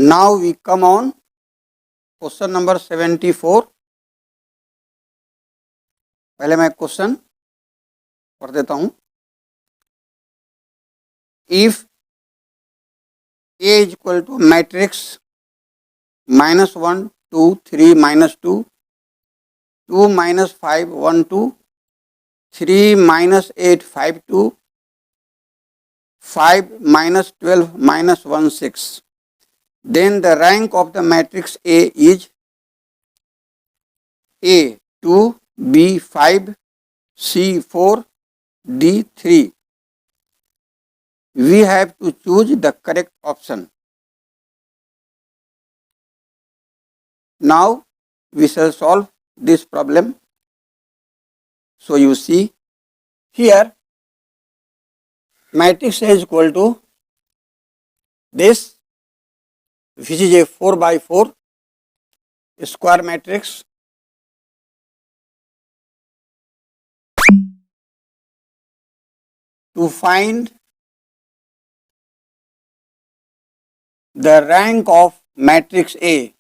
Now we come on question number 74। पहले मैं question पढ़ देता हूं। If A is equal to matrix -1 2 3 -2 2 -5 1 2 3 -8 5 2 5 -12 -1 6, then the rank of the matrix A is A 2, B 5, C 4, D 3. We have to choose the correct option. Now we shall solve this problem. So you see here matrix A is equal to this, which is a 4 by 4 square matrix. To find the rank of matrix A,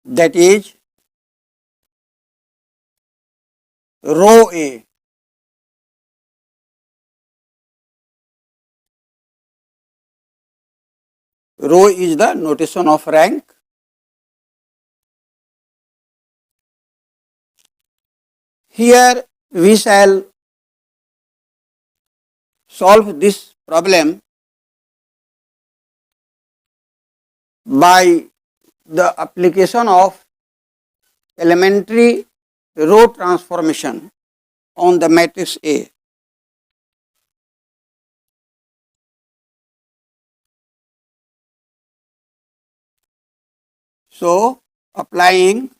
that is row A, row is the notation of rank. Here we shall solve this problem by the application of elementary row transformation on the matrix A. So applying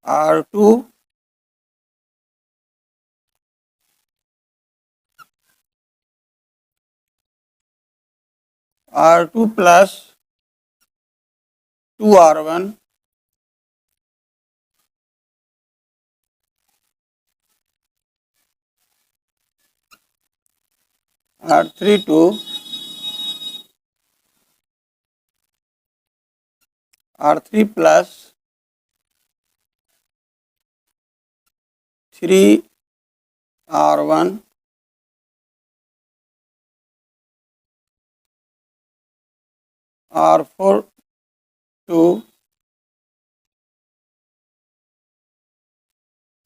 R2 plus 2R1 R3 to R3 plus 3R1 R4 to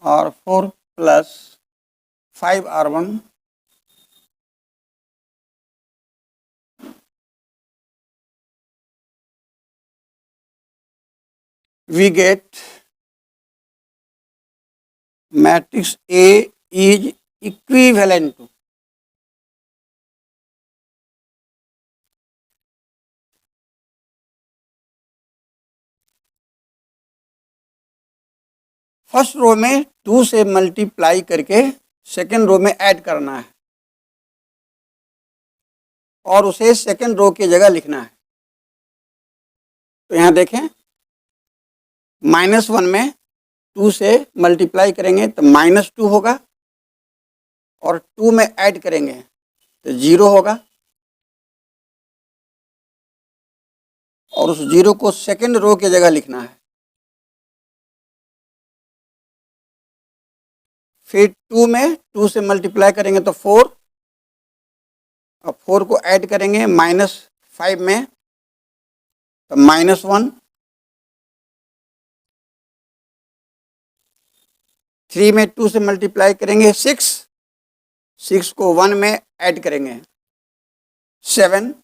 R4 plus 5R1 we get matrix A is equivalent to first row में 2 से multiply करके second row में add करना है और उसे second row की जगह लिखना है। तो यहाँ देखें -1 में 2 से मल्टीप्लाई करेंगे तो -2 होगा और 2 में ऐड करेंगे तो 0 होगा और उस 0 को सेकेंड रो की जगह लिखना है। फिर 2 में 2 से मल्टीप्लाई करेंगे तो 4 और 4 को ऐड करेंगे -5 में तो -1, 3 में 2 से मल्टीप्लाई करेंगे 6 को 1 में ऐड करेंगे 7,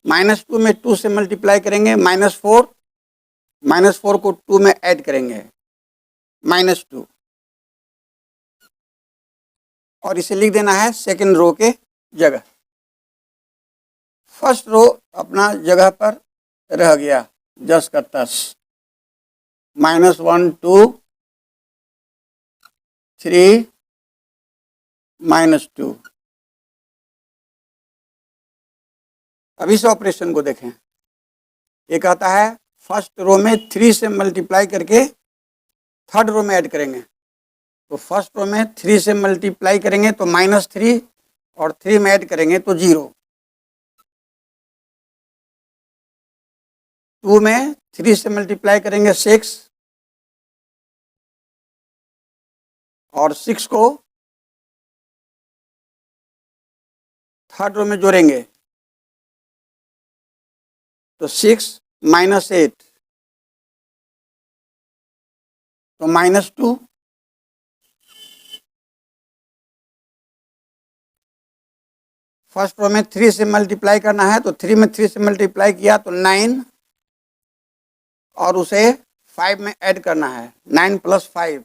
-2 में 2 से मल्टीप्लाई करेंगे -4 को 2 में ऐड करेंगे -2 और इसे लिख देना है सेकंड रो के जगह। फर्स्ट रो अपना जगह पर रह गया 10 का 10, -1 2 3 -2। अब इस ऑपरेशन को देखें, ये कहता है फर्स्ट रो में 3 से मल्टीप्लाई करके थर्ड रो में ऐड करेंगे। तो फर्स्ट रो में 3 से मल्टीप्लाई करेंगे तो -3 और 3 में ऐड करेंगे तो 0। 2 में 3 से मल्टीप्लाई करेंगे 6 और 6 को थर्ड रो में जोड़ेंगे तो 6 -8 तो -2। फर्स्ट रो में 3 से मल्टीप्लाई करना है तो 3 में 3 से मल्टीप्लाई किया तो 9 और उसे 5 में ऐड करना है। 9 + 5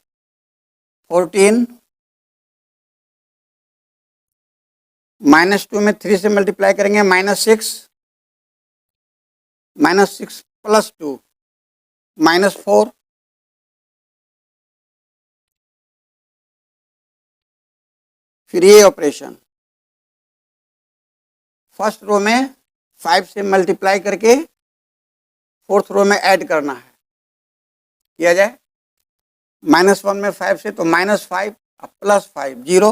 14, -2 में 3 से मल्टीप्लाई करेंगे -6 + 2 -4। फिर ये ऑपरेशन फर्स्ट रो में 5 से मल्टीप्लाई करके फोर्थ रो में ऐड करना है। किया जाए -1 में 5 से तो -5 +5 0।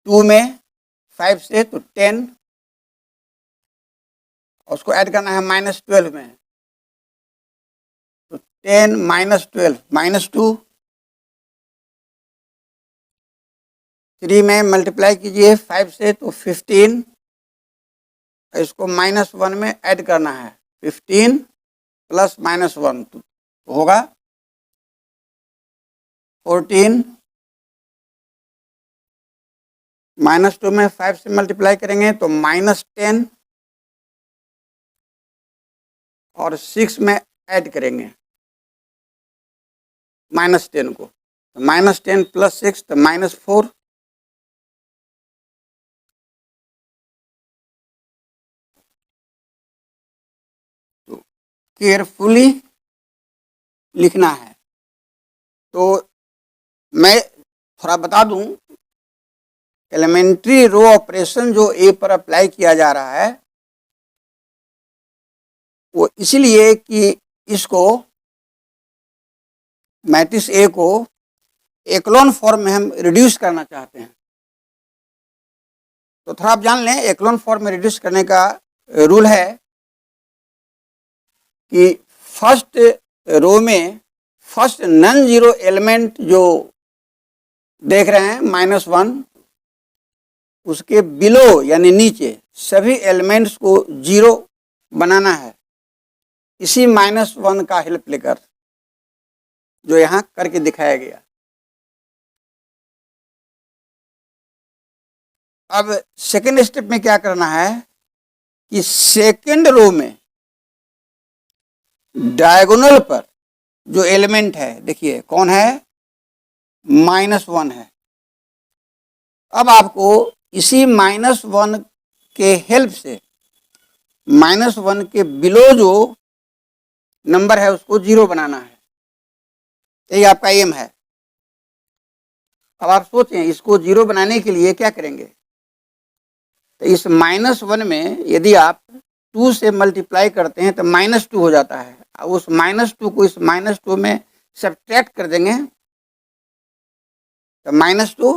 2 में 5 से तो 10 और उसको ऐड करना है -12 में तो 10 -12 -2। 3 में मल्टीप्लाई कीजिए 5 से तो 15, इसको -1 में ऐड करना है 15 + -1 तो होगा 14। -2 में 5 से मल्टीप्लाई करेंगे तो -10 और 6 में ऐड करेंगे -10 को तो -10 + 6 तो -4। तो केयरफुली लिखना है। तो मैं थोड़ा बता दूं, एलिमेंट्री रो ऑपरेशन जो ए पर अप्लाई किया जा रहा है वो इसलिए कि इसको मैट्रिक्स ए को एक्लोन फॉर्म में हम रिड्यूस करना चाहते हैं। तो थोड़ा आप जान लें, एक्लोन फॉर्म में रिड्यूस करने का रूल है कि फर्स्ट रो में फर्स्ट नॉन जीरो एलिमेंट जो देख रहे हैं -1, उसके बिलो यानी नीचे सभी एलिमेंट्स को 0 बनाना है, इसी -1 का हेल्प लेकर जो यहाँ करके दिखाया गया। अब सेकेंड स्टेप में क्या करना है कि सेकेंड रो में डायगोनल पर जो एलिमेंट है, देखिए कौन है, -1 है। अब आपको इसी -1 के हेल्प से -1 के बिलो जो नंबर है उसको 0 बनाना है। यही आपका एम है। अब आप सोचें इसको 0 बनाने के लिए क्या करेंगे। तो इस -1 में यदि आप 2 से मल्टीप्लाई करते हैं तो -2 हो जाता है। उस -2 को इस -2 में सब्ट्रैक्ट कर देंगे तो -2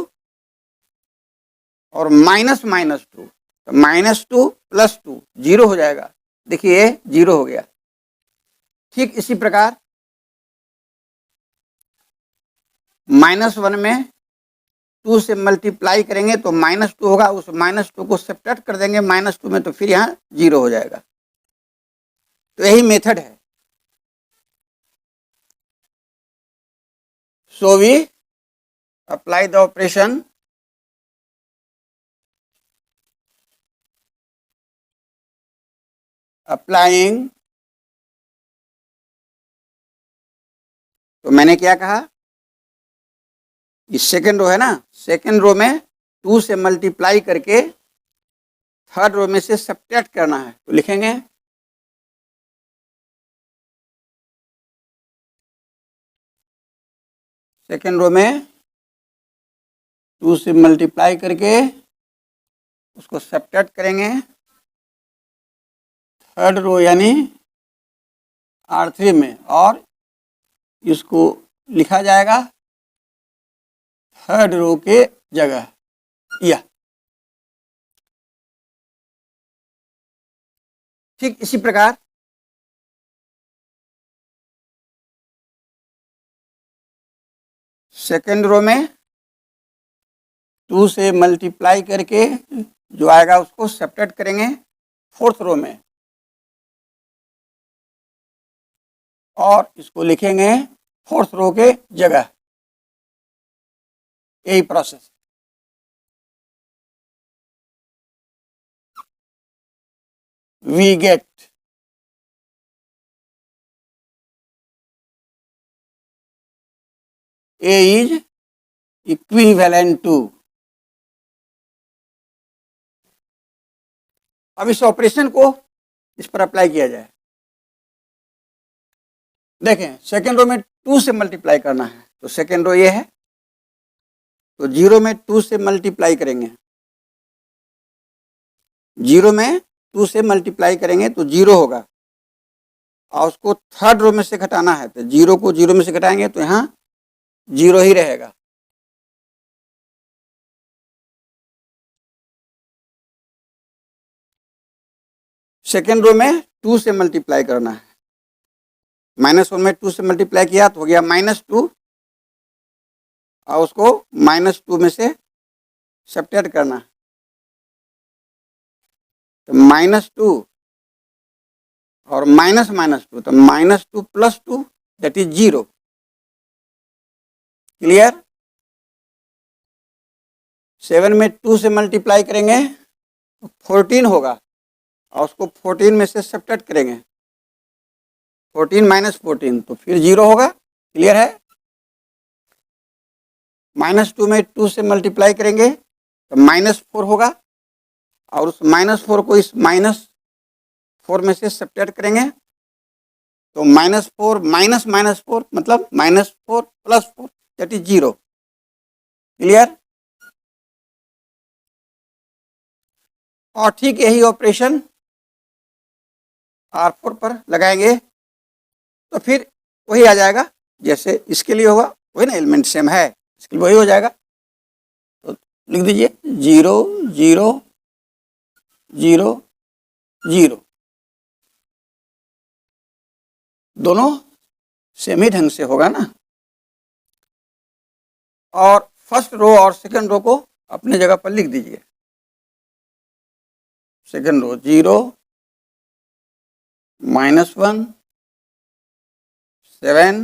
और -2 तो -2 + 2 0 हो जाएगा। देखिए 0 हो गया। ठीक इसी प्रकार -1 में 2 से मल्टीप्लाई करेंगे तो -2 होगा, उस -2 को सब्ट्रैक्ट कर देंगे -2 में तो फिर यहाँ 0 हो जाएगा। तो यही मेथड है। So we apply the operation applying तो मैंने क्या कहा, इस सेकेंड रो है ना, सेकेंड रो में 2 से मल्टीप्लाई करके थर्ड रो में से सब्ट्रैक्ट करना है। तो लिखेंगे सेकेंड रो में 2 से मल्टीप्लाई करके उसको सब्ट्रैक्ट करेंगे थर्ड रो यानी R3 में, और इसको लिखा जाएगा थर्ड रो के जगह यह। ठीक इसी प्रकार सेकेंड रो में 2 से मल्टीप्लाई करके जो आएगा उसको सब्ट्रैक्ट करेंगे फोर्थ रो में, और इसको लिखेंगे फोर्थ रो के जगह। यही process. We get A is equivalent to। अब इस ऑपरेशन को इस पर अप्लाई किया जाए। देखें सेकेंड रो में 2 से मल्टीप्लाई करना है, तो सेकेंड रो ये है, तो 0 में 2 से मल्टीप्लाई करेंगे, 0 में 2 से मल्टीप्लाई करेंगे तो 0 होगा, और उसको थर्ड रो में से घटाना है, तो 0 को 0 में से घटाएंगे तो यहाँ 0 ही रहेगा। सेकेंड रो में 2 से मल्टीप्लाई करना है, -1 में 2 से मल्टीप्लाई किया तो हो गया -2, और उसको -2 में से सब्ट्रैक्ट करना है, तो -2 और -2, तो -2 + 2 दैट इज 0। क्लियर। 7 में 2 से मल्टीप्लाई करेंगे तो 14 होगा, और उसको 14 में से सब्ट्रैक्ट करेंगे, 14 - 14 तो फिर 0 होगा। क्लियर है। -2 में 2 से मल्टीप्लाई करेंगे तो -4 होगा, और उस -4 को इस -4 में से सब्ट्रैक्ट करेंगे, तो -4 -4 मतलब -4 + 4 दैट इज 0। क्लियर। और ठीक यही ऑपरेशन R4 पर लगाएंगे तो फिर वही आ जाएगा जैसे इसके लिए होगा, वही ना, एलिमेंट सेम है, इसके लिए वही हो जाएगा। तो लिख दीजिए 0 0 0 0, दोनों सेम ही ढंग से होगा ना। और फर्स्ट रो और सेकंड रो को अपने जगह पर लिख दीजिए। सेकंड रो 0 -1 7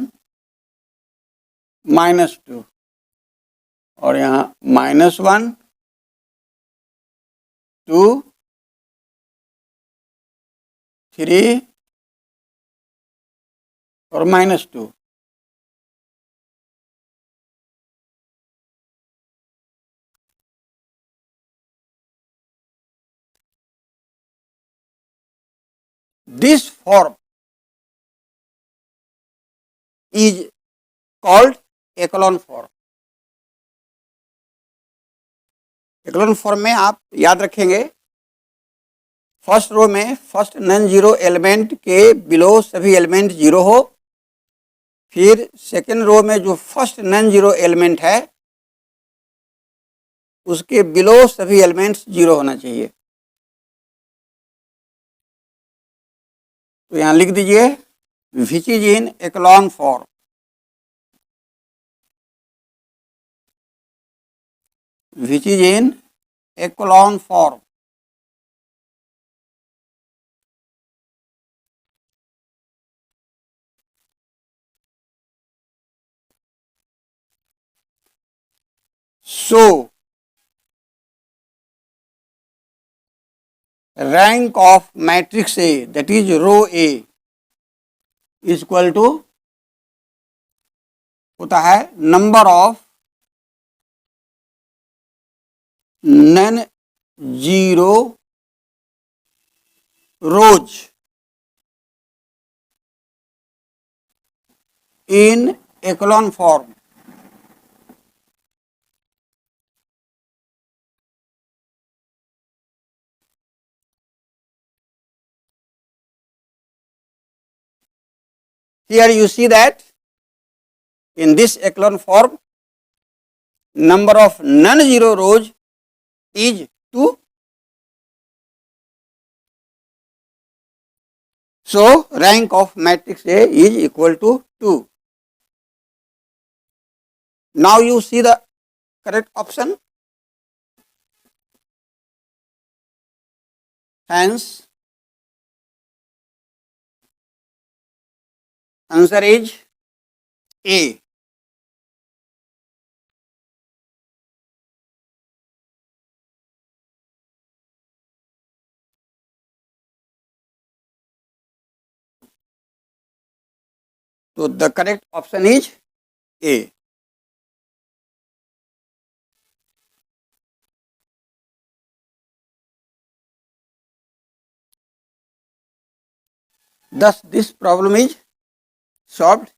-2, और यहाँ -1 2 3 और -2। This form is called echelon form। echelon form में आप याद रखेंगे, फर्स्ट रो में फर्स्ट नॉन जीरो एलिमेंट के बिलो सभी एलिमेंट 0 हो, फिर सेकेंड रो में जो फर्स्ट नॉन जीरो एलिमेंट है उसके बिलो सभी एलिमेंट्स 0 होना चाहिए। तो यहाँ लिख दीजिए which is in echelon form। which is in echelon form। So rank of matrix A, that is row A, is equal to होता है number of non zero rose in echelon form. Here you see that in this echelon form, number of non-zero rows is 2. So, rank of matrix A is equal to 2. Now you see the correct option. Hence, answer is A. So, the correct option is A. Thus, this problem is solved.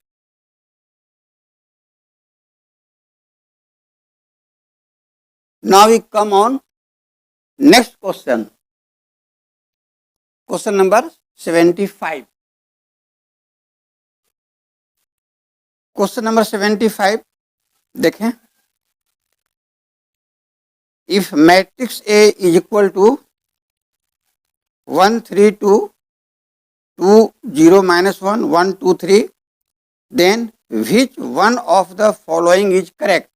Now we come on next question. Question number 75. Question number 75 देखें. If matrix A is equal to 1 3 2 2 0 minus 1 1 2 3, then which one of the following is correct?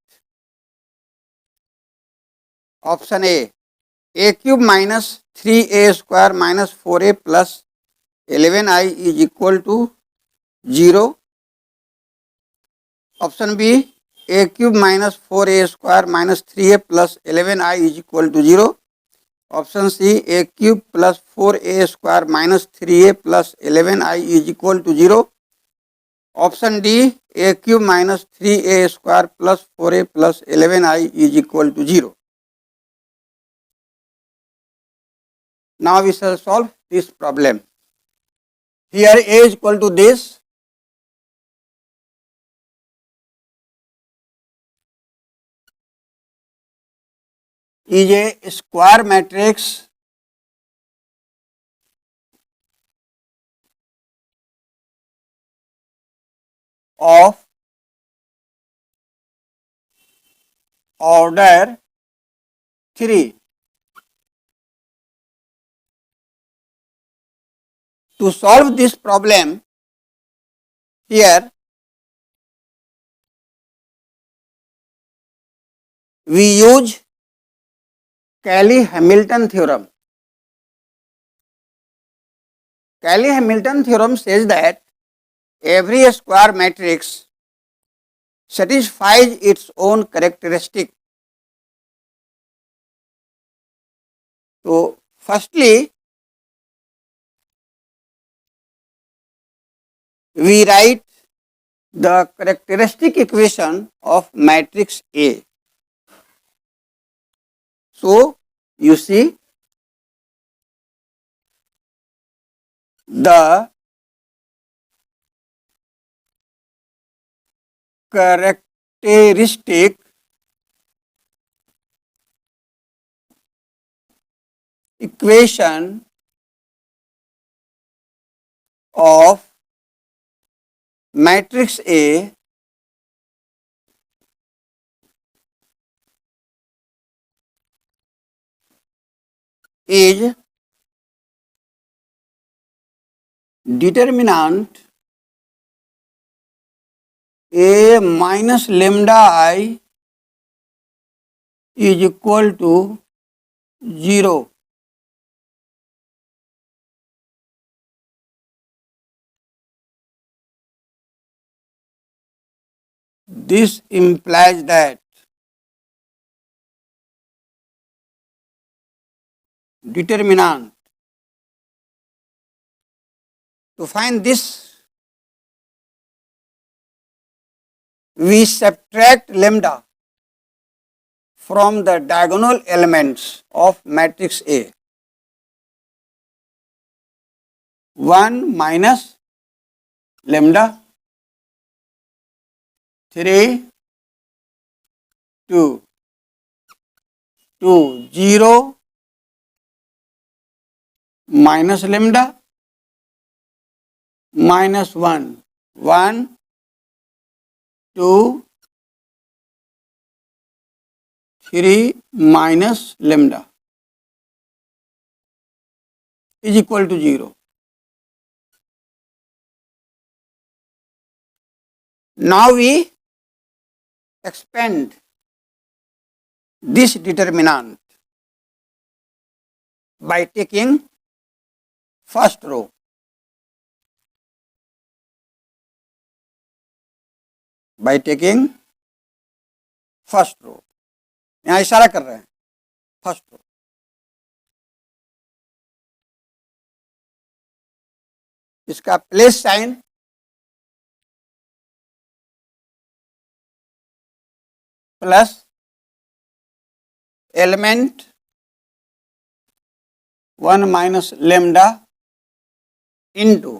Option A cube minus 3a square minus 4a plus 11i is equal to 0. Option B, a cube minus 4a square minus 3a plus 11i is equal to 0. Option C, a cube plus 4a square minus 3a plus 11i is equal to 0. Option D, a cube minus 3a square plus 4a plus 11i is equal to 0. Now we shall solve this problem. Here A is equal to this. Is a square matrix of order 3. To solve this problem, here we use Cayley-Hamilton theorem. Cayley-Hamilton theorem says that every square matrix satisfies its own characteristic. So, firstly, we write the characteristic equation of matrix A. So, you see the characteristic equation of matrix A is determinant A minus lambda I is equal to 0. This implies that determinant. To find this we subtract lambda from the diagonal elements of matrix A. 1 minus lambda, 3, 2, 0 minus lambda, minus 1, 1, 2, 3 minus lambda is equal to 0. Now we expand this determinant by taking first row. By taking first row. यहाँ इशारा कर रहे हैं first row. इसका plus sign plus element 1 minus lambda into.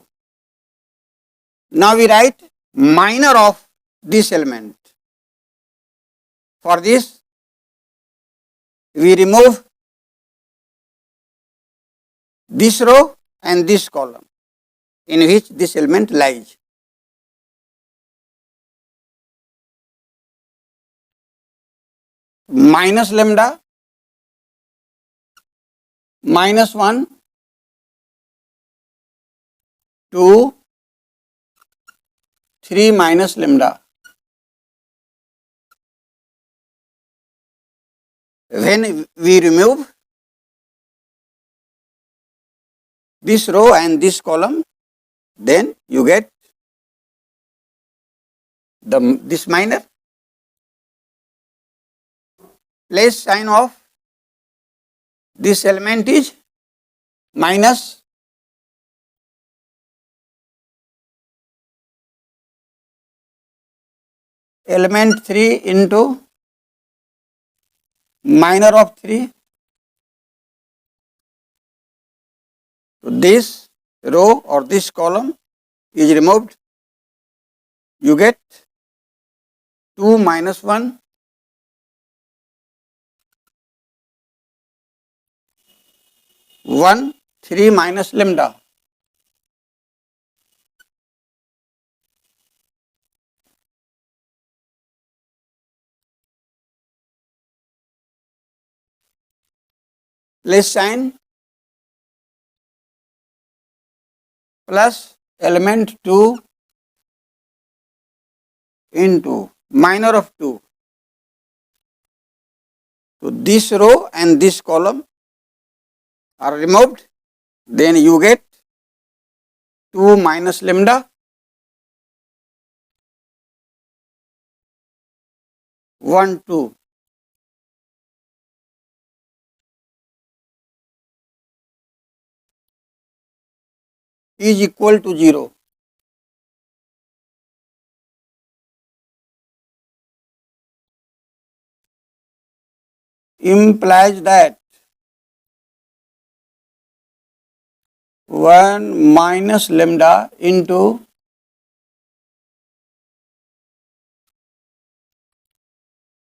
Now we write minor of this element. For this, we remove this row and this column in which this element lies. Minus lambda, minus 1, 2, 3 minus lambda. When we remove this row and this column, then you get this minor. Place sign of this element is minus element 3 into minor of 3. So this row or this column is removed. You get 2 minus 1. 1, 3 minus lambda. Less sign plus element 2 into minor of 2. So this row and this column are removed, then you get 2 minus lambda, 1, 2. Is equal to 0. Implies that 1 minus lambda into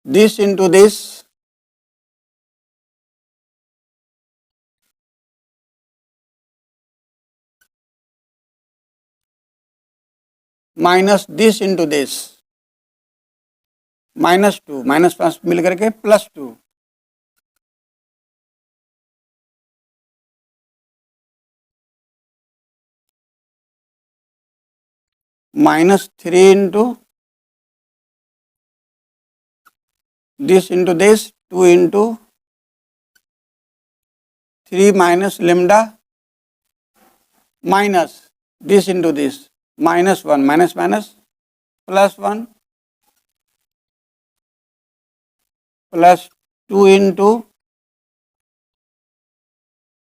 this into this minus this into this minus 2 minus plus मिल करके plus 2 minus 3 into this into this 2 into 3 minus lambda minus this into this minus 1 minus minus plus 1 plus 2 into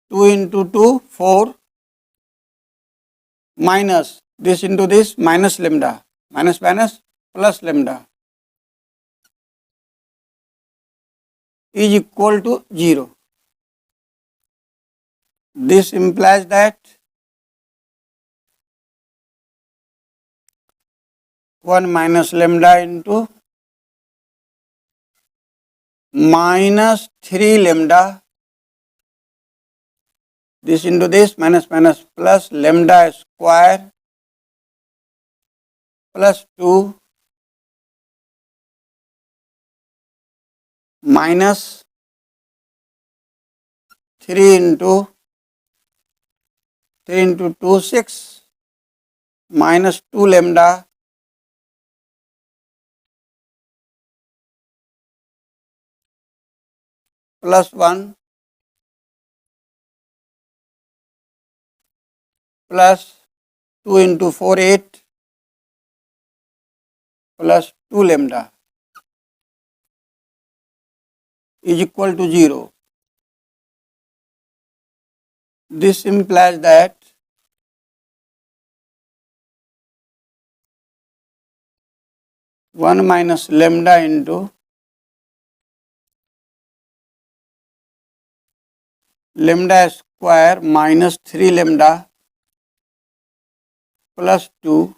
2 4 minus this into this minus lambda minus minus plus lambda is equal to 0. This implies that 1 minus lambda into minus 3 lambda, this into this, minus minus plus lambda square plus 2 minus 3 into 2, 6 minus 2 lambda plus 1 plus 2 into 4, 8 plus 2 lambda is equal to 0. This implies that 1 minus lambda into lambda square minus 3 lambda plus 2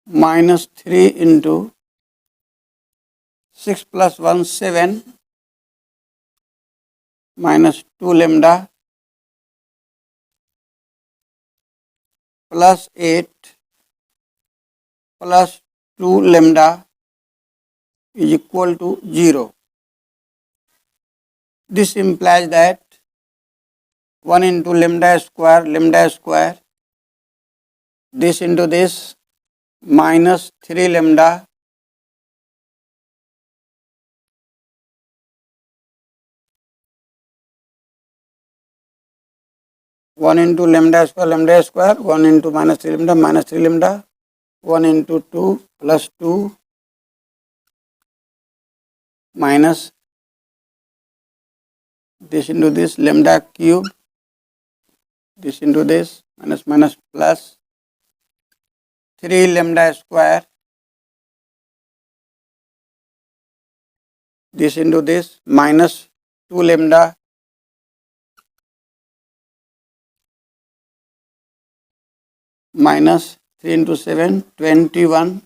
minus 3 into 6 plus 1, 7 minus 2 lambda plus 8 plus 2 lambda is equal to 0. This implies that 1 into lambda square, this into this, minus 3 lambda one into lambda square, 1 into minus 3 lambda, 1 into 2 plus 2 minus this into this lambda cube, this into this, minus minus plus 3 lambda square, this into this, minus 2 lambda minus 3 into 7, 21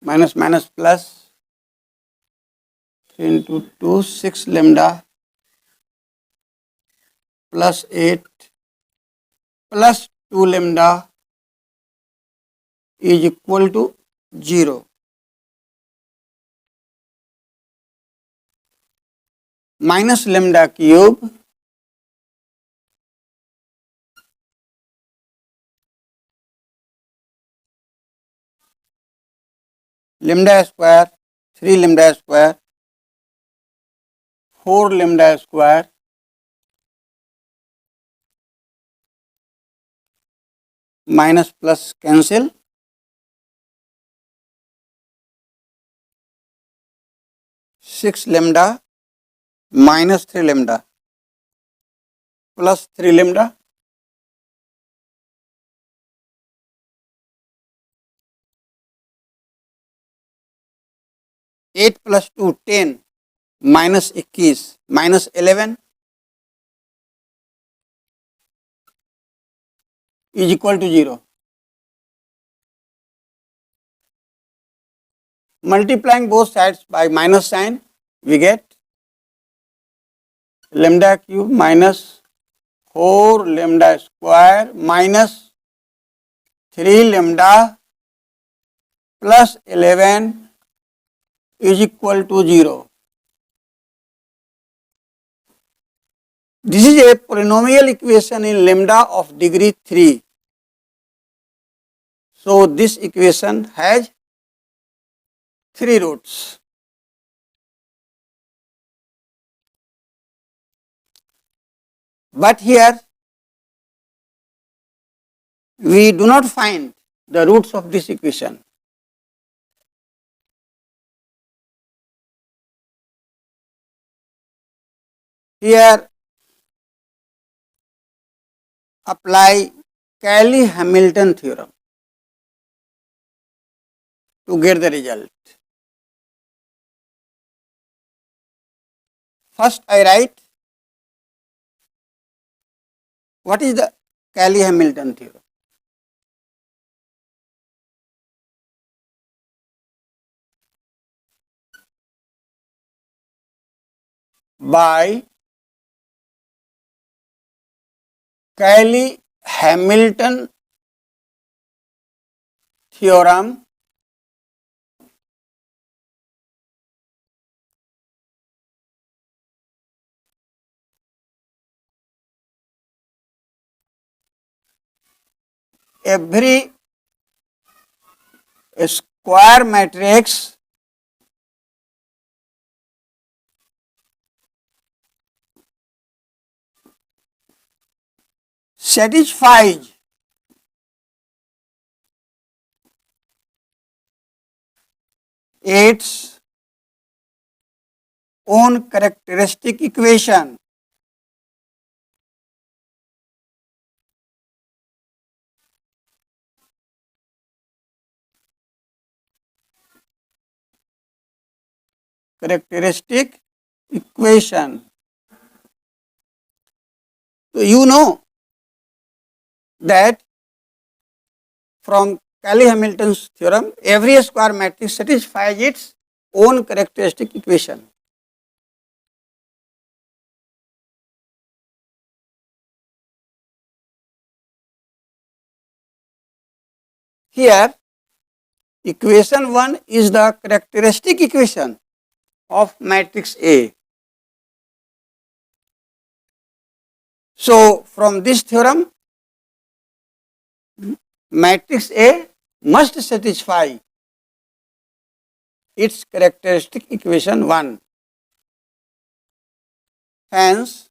minus minus plus 3 into 2, 6 lambda plus 8 plus 2 lambda is equal to 0. Minus lambda cube lambda square, 3 lambda square, 4 lambda square minus plus cancel, 6 lambda minus 3 lambda plus 3 lambda, 8 plus 2, 10 minus 21 minus 11 is equal to 0. Multiplying both sides by minus sign, we get lambda cube minus 4 lambda square minus 3 lambda plus 11 is equal to 0. This is a polynomial equation in lambda of degree 3. So this equation has 3 roots. But here we do not find the roots of this equation. Here apply Cayley-Hamilton theorem. to get the result. First I write what is the Cayley-Hamilton theorem. By Cayley-Hamilton theorem, every square matrix satisfies its own characteristic equation. Characteristic equation. So you know that from Cayley-Hamilton's theorem, every square matrix satisfies its own characteristic equation. Here, equation 1 is the characteristic equation of matrix A. So, from this theorem, matrix A must satisfy its characteristic equation 1. Hence,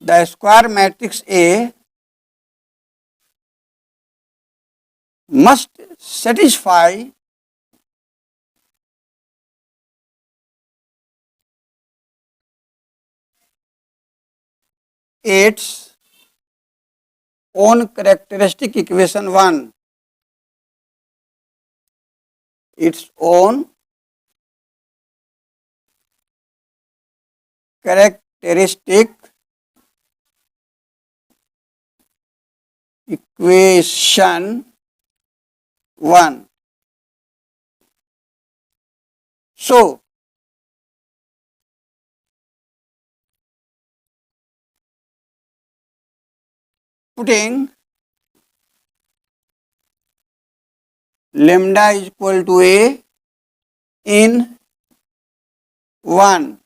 the square matrix A must satisfy its own characteristic equation 1. Its own characteristic equation 1. So, putting lambda is equal to A in 1,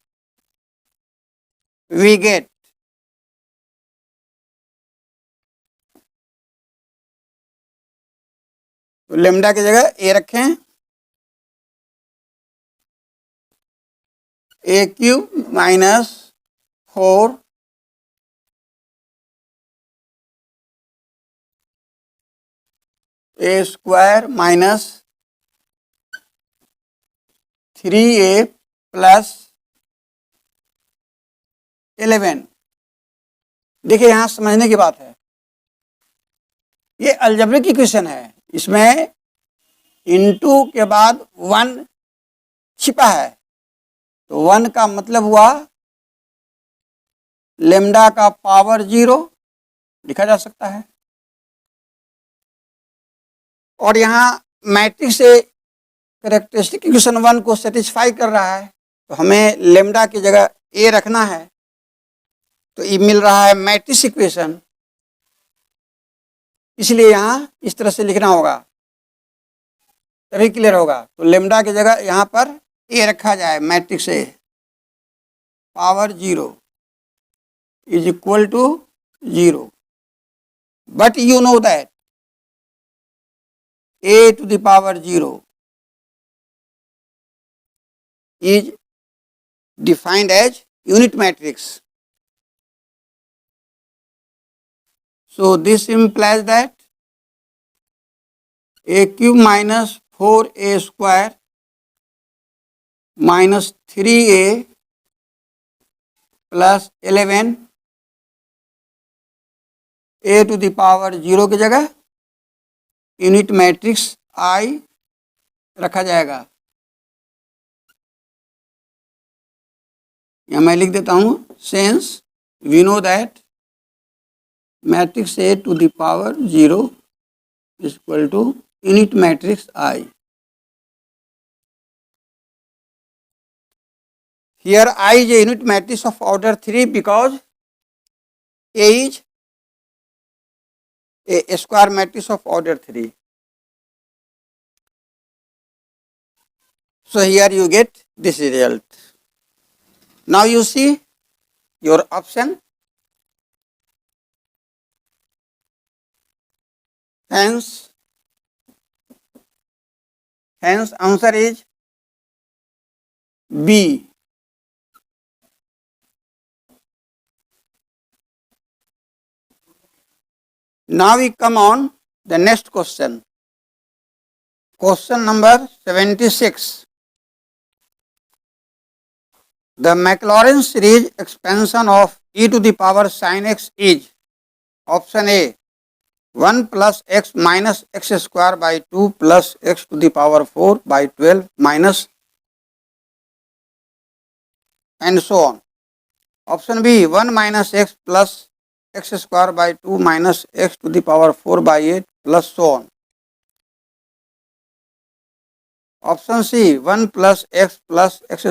we get तो lambda की जगह ए रखें, ए cube minus 4 ए square minus 3a plus 11। देखिए यहाँ समझने की बात है, ये अलजेब्रिक इक्वेशन है, इसमें इनटू के बाद 1 छिपा है, तो 1 का मतलब हुआ लेमडा का पावर 0 लिखा जा सकता है। और यहाँ मैट्रिक्स से कैरेक्टरिस्टिक इक्वेशन 1 को सेटिस्फाई कर रहा है, तो हमें लेमडा की जगह ए रखना है, तो ये मिल रहा है मैट्रिक्स इक्वेशन, इसलिए यहाँ इस तरह से लिखना होगा, तभी क्लियर होगा। तो लेमडा की जगह यहाँ पर ए रखा जाए, matrix A power 0 is equal to 0, but you know that a to the power 0 is defined as unit matrix. So this implies that a cube minus 4a square minus 3a plus 11 a to the power 0 की जगह unit matrix आई रखा जाएगा। या मैं लिख देता हूं, since we know that matrix A to the power 0 is equal to unit matrix I. Here I is a unit matrix of order 3 because A is a square matrix of order 3. So here you get this result. Now you see your option. Hence answer is B. Now we come on the next question. Question number 76. The Maclaurin series expansion of e to the power sin x is option A 1 plus x minus x square by 2 plus x to the power 4 by 12 minus and so on. Option B 1 minus x plus x square by 2 minus x to the power 4 by 8 plus so on. Option C 1 plus x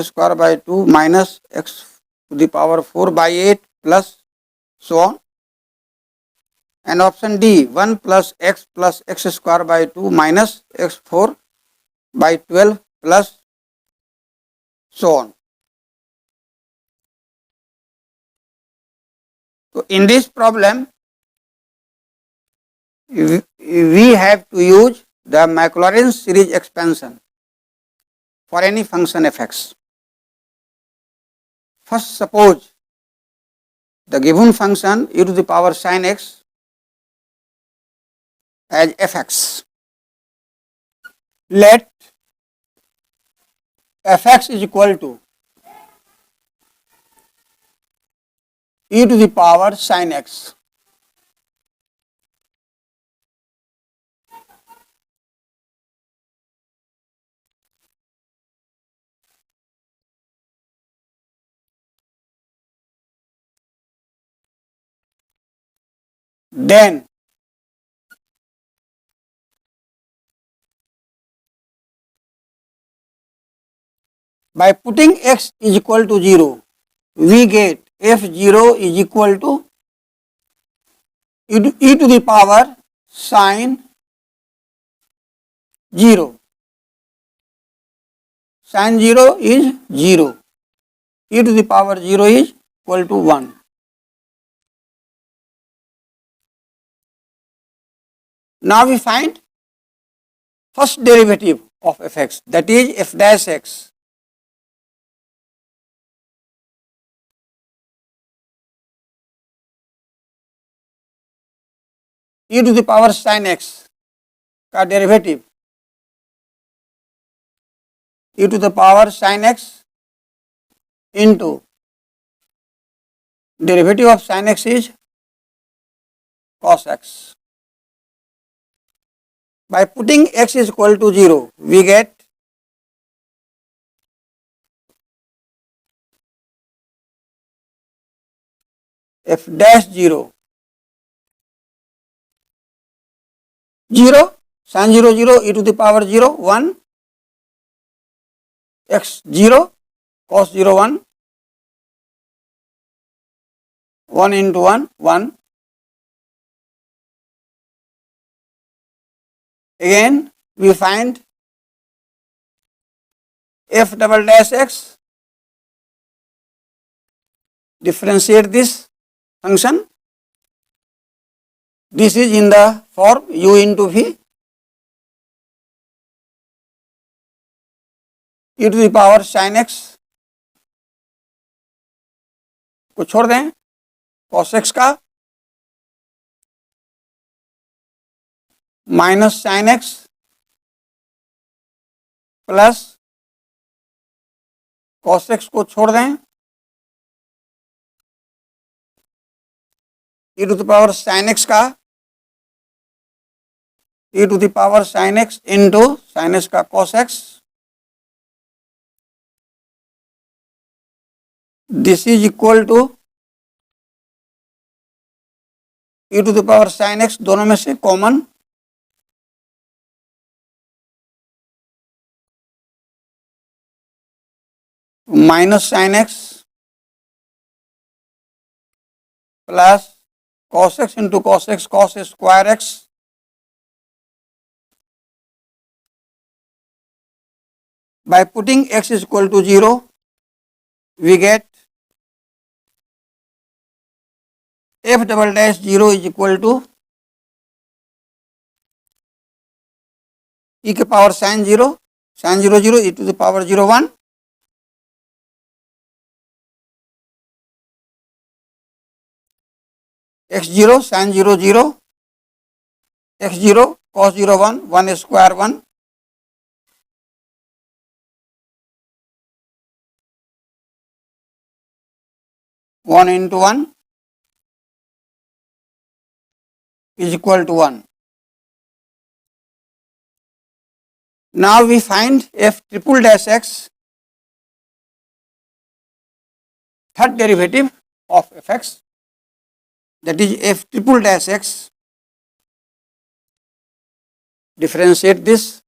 square by 2 minus x to the power 4 by 8 plus so on. And option D 1 plus x square by 2 minus x 4 by 12 plus so on. So in this problem we have to use the Maclaurin series expansion for any function fx. First, suppose the given function e to the power sin x as fx. Let fx is equal to e to the power sin x. Then by putting x is equal to 0, we get f0 is equal to e to the power sin 0. Sin 0 is 0. E to the power 0 is equal to 1. Now we find first derivative of fx, that is f dash x. E to the power sin x का derivative e to the power sin x into derivative of sin x is cos x. By putting x is equal to 0, we get f dash 0, 0, sin 0, 0, e to the power 0, 1, x 0, cos 0, 1, 1 into 1, 1. Again, we find f double dash x, differentiate this function. This is in the form u into v, e to the power sin x को छोड़ दें, cos x का minus sin x plus cos x को छोड़ दें, e to the power sin x का e to the power sin x into sin x का cos x, this is equal to e to the power sin x, दोनों में से common minus sin x plus cos x into cos x, cos square x by putting x is equal to 0 we get f double dash 0 is equal to e के power sin 0 0 e to the power 0 1 x0 sin 0 0 x0 cos 0 1 1 square 1 1 into 1 is equal to 1. Now we find f triple dash x, third derivative of fx, that is f triple dash x. Differentiate this.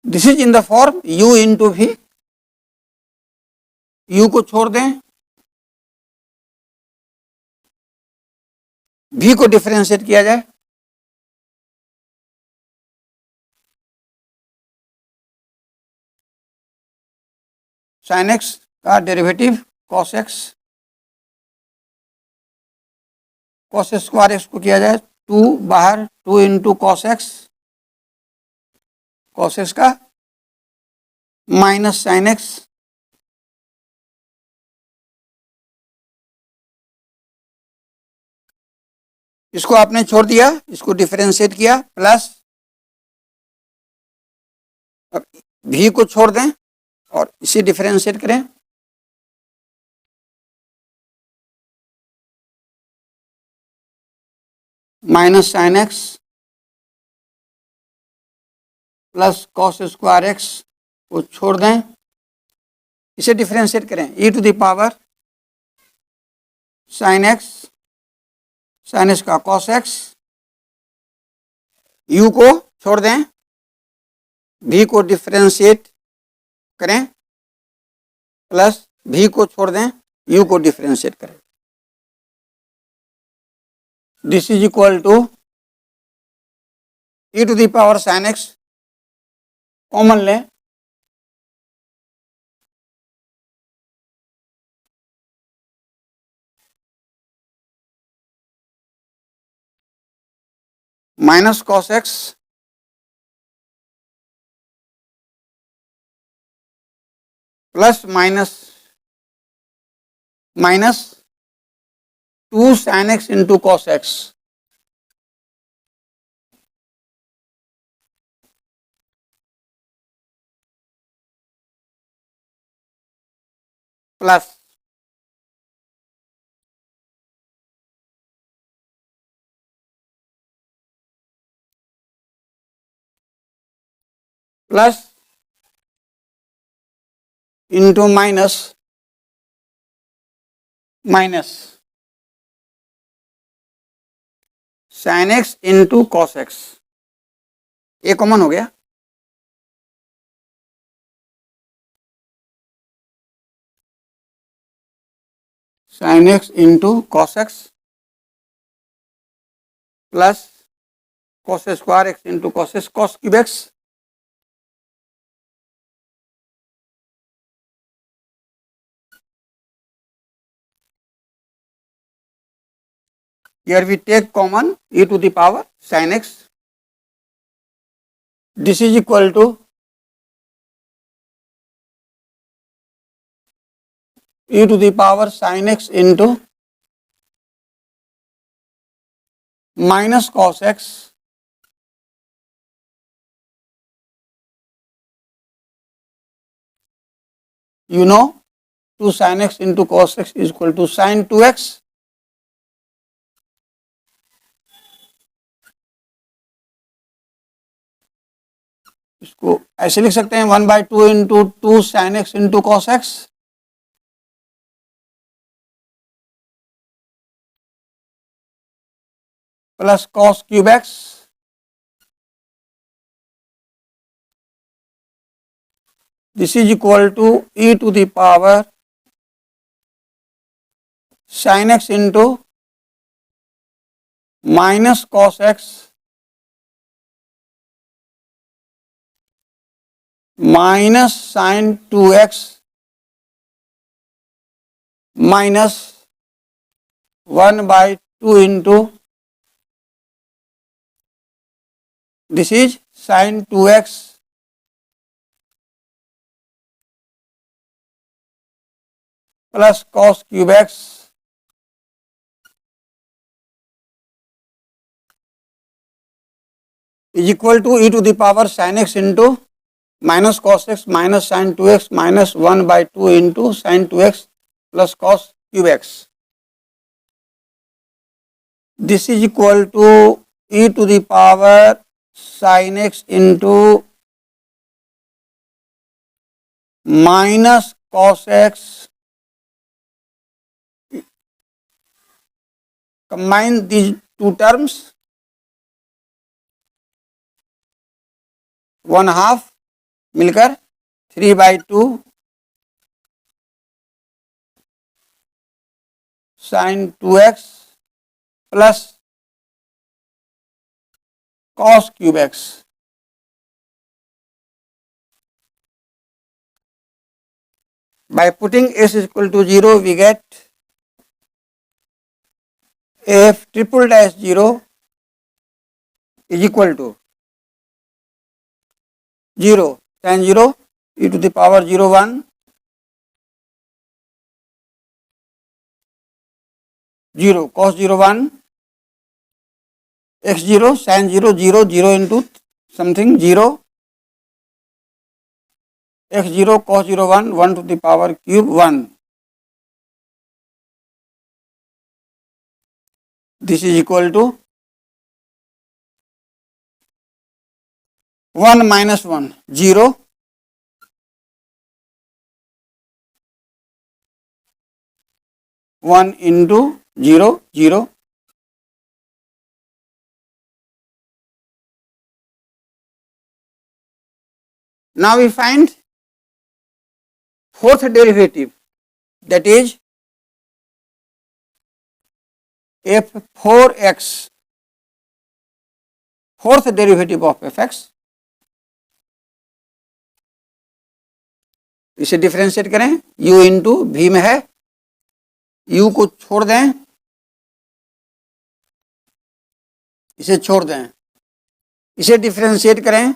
This is in the form u into v. u को छोड़ दें, v को differentiate किया जाए, sin x का derivative cos x, cos square x को किया जाए 2 बाहर 2 into cos x, cos x का माइनस sin x, इसको आपने छोड़ दिया, इसको डिफरेंशिएट किया, प्लस अब v को छोड़ दें और इसे डिफरेंशिएट करें, minus sin x plus cos square x को छोड़ दें, इसे डिफरेंशिएट करें, e to the power sin x का cos x, u को छोड़ दें, v को डिफरेंशिएट करें, प्लस v को छोड़ दें, u को डिफरेंशिएट करें. This is equal to e to the power sin x, common लें, minus cos x plus minus 2 sin x into cos x plus into minus sin x into cos x, ये common हो गया, sin x into cos x plus cos square x into cos x, cos cube x, here we take common e to the power sin x. This is equal to e to the power sin x into minus cos x you know 2 sin x into cos x is equal to sin 2x इसको ऐसे लिख सकते हैं 1/2 into 2 sine x into cos x plus cos cube x this is equal to e to the power sine x into minus cos x minus sine 2x minus 1/2 into this is sine 2x plus cos cube x is equal to e to the power sine x into minus cos x minus sine 2x minus 1/2 into sine 2x plus cos cube x this is equal to e to the power sine x into minus cos x combine these two terms 1/2 मिलकर 3/2 sine 2x plus cos cube x by putting s is equal to 0 we get f triple dash 0 is equal to 0 tan 0 e to the power 0 1 0 cos 0 1 x 0 sin 0 0 0 into something 0 x 0 cos 0 1 1 to the power cube 1 this is equal to 1 minus 1 0 1 into 0 0 now we find fourth derivative that is f4x fourth derivative of fx इसे differentiate करें u into v में है u को छोड़ दें इसे छोड़ दें इसे डिफरेंशिएट करें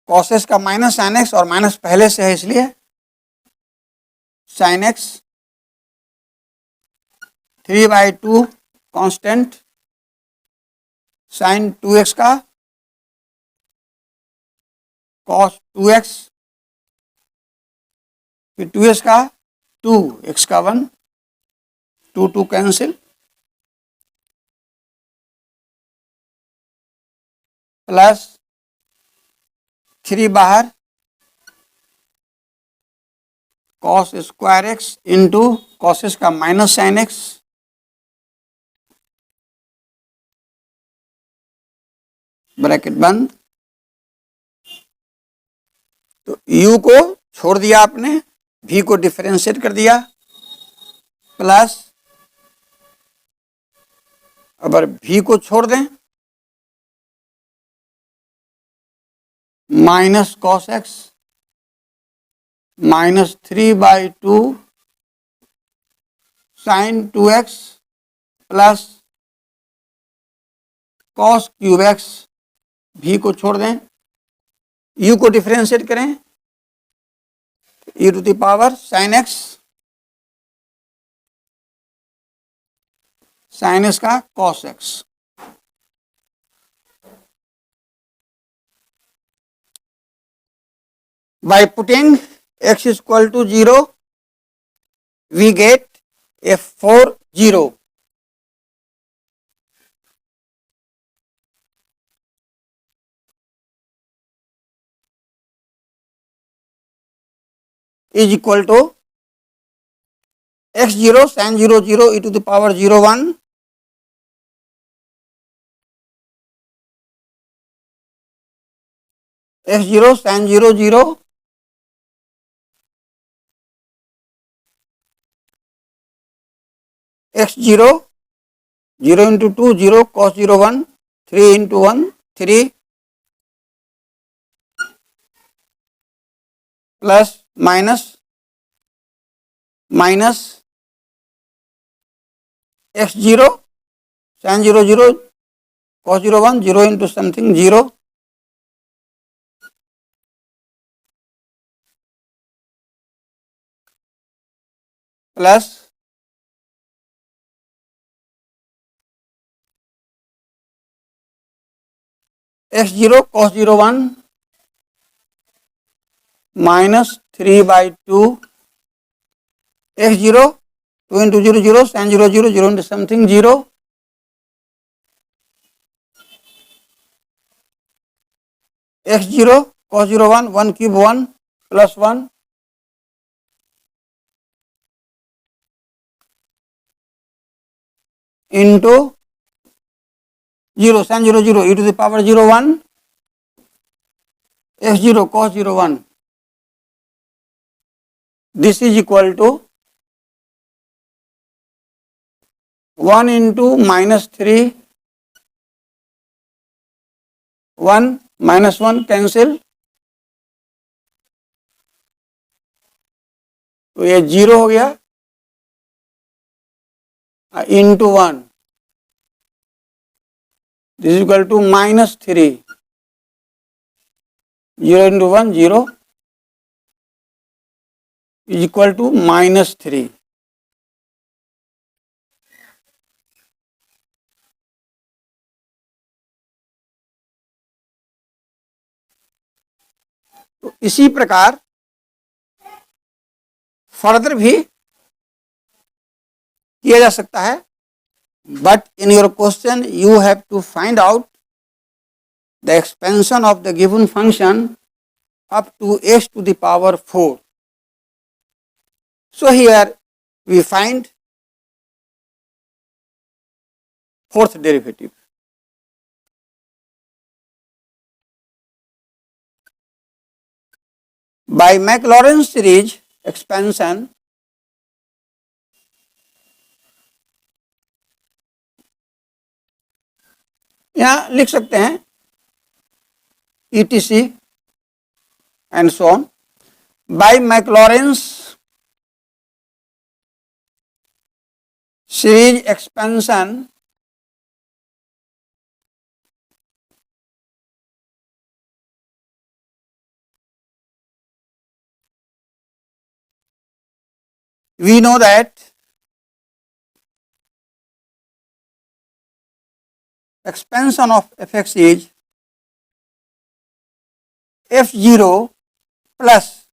कॉस एक्स का माइनस साइन एक्स और माइनस पहले से है इसलिए sine x 3/2 constant sign 2x का कॉस 2x फिर 2x का 2 x का 1 2 2 कैंसिल प्लस 3 बाहर cos square x into cos x का माइनस साइन एक्स ब्रैकेट बंद तो u को छोड़ दिया आपने v को डिफरेंशिएट कर दिया प्लस अगर v को छोड़ दें minus cos x minus 3/2 sine 2x plus cos cube x v को छोड़ दें u को डिफरेंशिएट करें e to the power sine x sine x का cos x by putting x is equal to 0 we get f4 0 is equal to x0 sin 0 0 e to the power 0 1 x0 sin 0 0 x0 0 into 2 0 cos 0 1 3 into 1 3 plus minus x0 sin 0 0 cos 0 1 0 into something 0 plus x0 cos 0 1 minus 3 by 2 x0 2 into 0 0 sin 0 0 0 into something 0 x0 cos 0 1 1 cube 1 plus 1 into 0 sin 0 0 e to the power 0 1 x0 cos 0 1. This is equal to 1 into minus 3 1 minus 1 cancel, तो ये 0 हो गया into 1. This is equal to minus 3 0 into 1 0 is equal to minus 3. तो इसी प्रकार further भी किया जा सकता है, but in your question you have to find out the expansion of the given function up to s to the power 4. So here we find fourth derivative. By Maclaurin series expansion, यहाँ लिख सकते हैं etc and so on. By Maclaurin's series expansion, we know that expansion of fx is f0 plus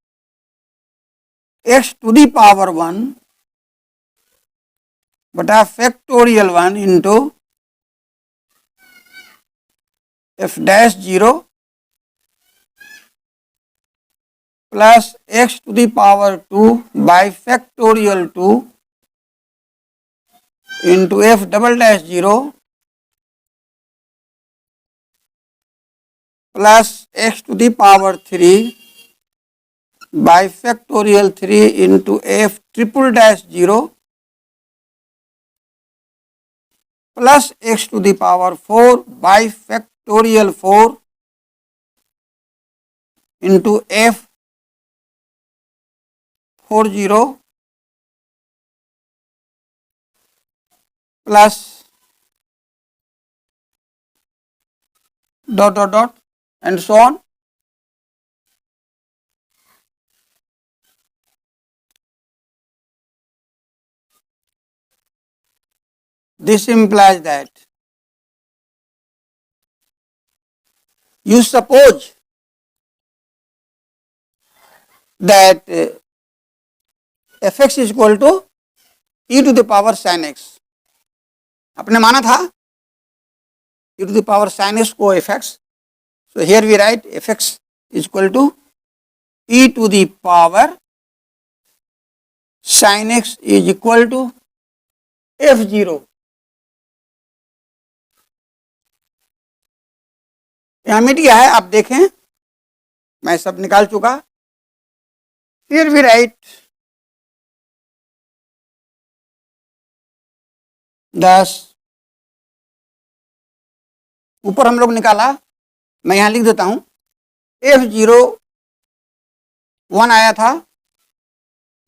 x to the power 1 बटा factorial 1 into f dash 0 plus x to the power 2 by factorial 2 into f double dash 0 plus x to the power 3 by factorial 3 into f triple dash 0 plus x to the power 4 by factorial 4 into f 40 plus dot dot dot and so on. This implies that you suppose that fx is equal to e to the power sin x. आपने माना था e to the power sin x को fx. So here we write fx is equal to e to the power sin x is equal to f0। यहां मिट गया है, आप देखें, मैं सब निकाल चुका। फिर भी राइट 10, ऊपर हम लोग निकाला, मैं यहां लिख देता हूं, f0 1 आया था,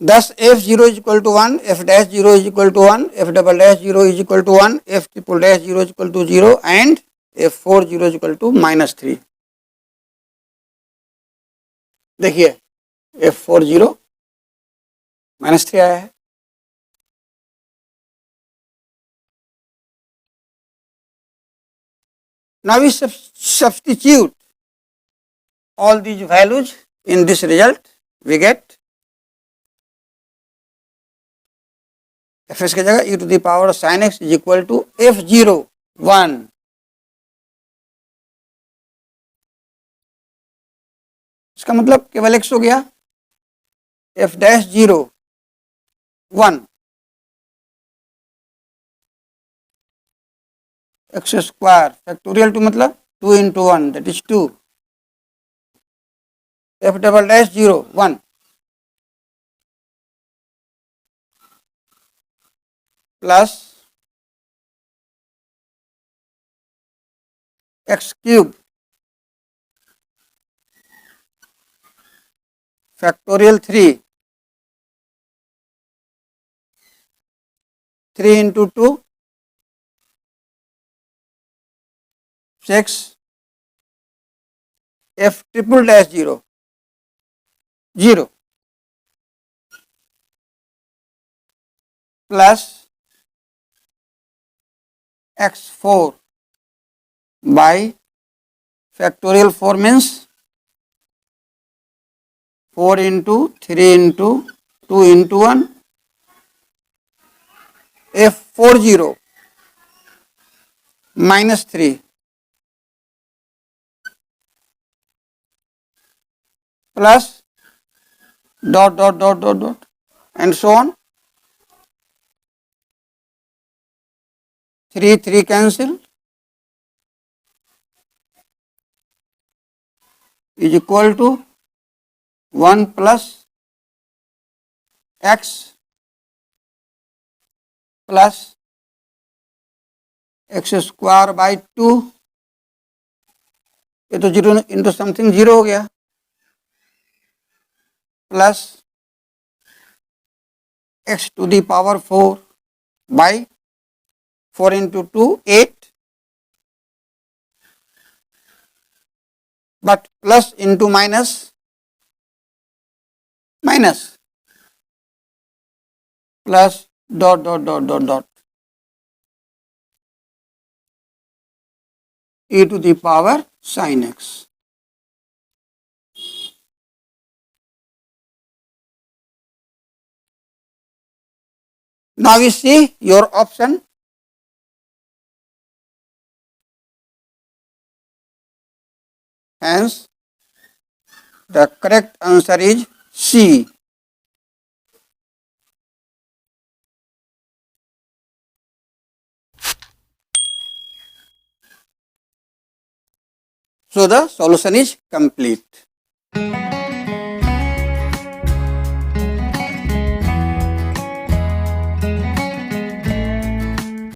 10 f0 is equal to 1, f dash 0 is equal to 1, f double dash 0 is equal to 1, f triple dash 0 is equal to 0 and f4 0 is equal to -3। देखिए f4 0 -3 आया है। Now we substitute all these values in this result. We get fs की जगह e to the power sin x is equal to f0 1, इसका मतलब केवल x हो गया, f dash 0 1 x square factorial 2 मतलब 2 into 1 that is 2, f double dash 0 1 plus x cube factorial 3 into 2 6, f triple dash 0 0 plus x4 by factorial 4 means 4 into 3 into 2 into 1, f40 -3 plus dot dot dot dot dot and so on, 3 cancel is equal to 1 plus x plus x square by 2, ये तो 0 into something 0 हो गया, plus x to the power 4 by 4 into 2 8, but plus into minus minus plus dot dot dot dot dot e to the power sin x. Now we see your option. Hence, the correct answer is C. So the solution is complete.